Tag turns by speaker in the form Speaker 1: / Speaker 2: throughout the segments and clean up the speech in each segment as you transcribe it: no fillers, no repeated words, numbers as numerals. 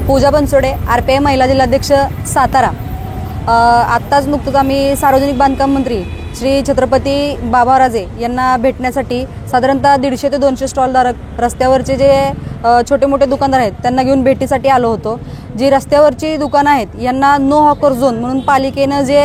Speaker 1: पूजा Bansode, RPI महिला जिल्हाध्यक्ष सातारा। आत्ताच नुकतंच आम्ही सार्वजनिक बांधकाम मंत्री श्री छत्रपती बाबाराजे यांना भेटण्यासाठी साधारणतः 150 ते 200 स्टॉलधारक रस्त्यावरचे जे छोटे मोठे दुकानदार आहेत त्यांना घेऊन भेटीसाठी आलो होतो। जी रस्त्यावरची दुकानं आहेत यांना नो हॉकर झोन म्हणून पालिकेनं जे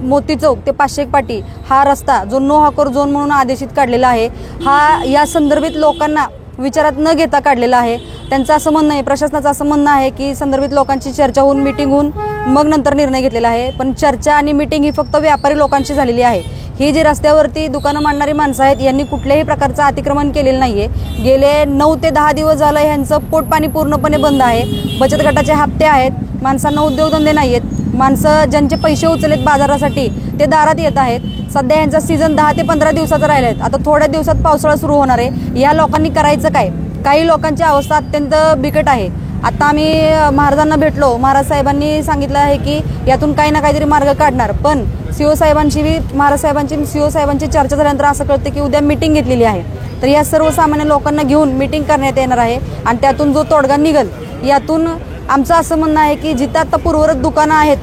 Speaker 1: मोती चौक ते 501 पाटी हा रस्ता जो नो हॉकर झोन म्हणून आदेशित काढलेला आहे, हा या संदर्भित लोकांना विचारात न घेता काढलेला आहे। त्यांचं असं म्हणणं आहे, प्रशासनाचं असं म्हणणं आहे की संदर्भित लोकांची चर्चा होऊन मीटिंग होऊन मग नंतर निर्णय घेतलेला आहे, पण चर्चा आणि मीटिंग ही फक्त व्यापारी लोकांची झालेली आहे। ही जी रस्त्यावरती दुकानं मांडणारी माणसं आहेत यांनी कुठल्याही प्रकारचं अतिक्रमण केलेलं नाहीये। गेले 9 ते 10 दिवस झालं यांचं पोटपाणी पूर्णपणे बंद आहे। बचत गटाचे हप्ते आहेत, माणसांना उद्योगधंदे नाहीयेत, माणसं ज्यांचे पैसे उचलेत बाजारासाठी ते दारात येत आहेत। सध्या यांचा सीझन 10 ते 15 दिवसाचा राहिला आहे। आता थोड्या दिवसात पावसाळा सुरू होणार आहे। या लोकांनी करायचं काय? काही लोकांची अवस्था अत्यंत बिकट आहे। आता आम्ही महाराजांना भेटलो, महाराज साहेबांनी सांगितलं आहे की यातून काही ना काहीतरी मार्ग काढणार, पण सीओ साहेबांची महाराज साहेबांची सीओ साहेबांची चर्चा झाल्यानंतर असं कळतं की उद्या मीटिंग घेतलेली आहे। तर या सर्वसामान्य लोकांना घेऊन मीटिंग करण्यात येणार आहे आणि त्यातून जो तोडगा निघल यातून आमचं असं म्हणणं आहे की जिथं आता पूर्वरत दुकानं आहेत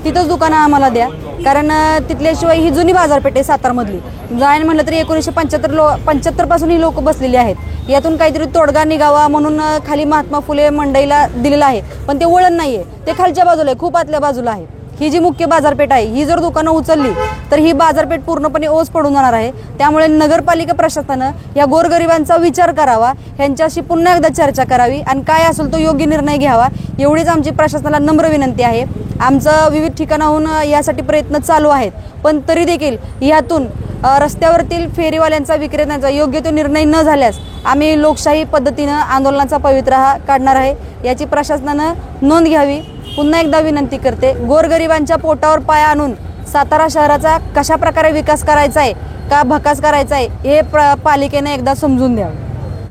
Speaker 1: तिथंच दुकानं आम्हाला द्या, कारण तिथल्याशिवाय ही जुनी बाजारपेठ आहे सातारमधली। जायन म्हटलं तरी 1975 पासून ही लोक बसलेली आहेत। यातून काहीतरी तोडगा निघावा म्हणून खाली महात्मा फुले मंडईला दिलेलं आहे, पण ते वळण नाहीये, ते खालच्या बाजूला आहे, खूप आतल्या बाजूला आहे। ही जी मुख्य बाजारपेठ आहे ही जर दुकानं उचलली तर ही बाजारपेठ पूर्णपणे ओस पडून जाणार आहे। त्यामुळे नगरपालिका प्रशासनानं या गोरगरिबांचा विचार करावा, यांच्याशी पुन्हा एकदा चर्चा करावी आणि काय असेल तो योग्य निर्णय घ्यावा, एवढीच आमची प्रशासनाला नम्र विनंती आहे। आमचं विविध ठिकाणाहून यासाठी प्रयत्न चालू आहेत, पण तरी देखील यातून रस्त्यावरील फेरीवाल्यांचा विक्रेत्यांचा योग्य तो निर्णय न झाल्यास आम्ही लोकशाही पद्धतीनं आंदोलनाचा पवित्रा हा काढणार आहे। याची प्रशासनानं नोंद घ्यावी। पुन्हा एकदा विनंती करते, गोरगरिबांच्या पोटावर पाय आणून सातारा शहराचा कशा प्रकारे विकास करायचा आहे का भकास करायचा आहे हे पालिकेने एकदा समजून द्यावं।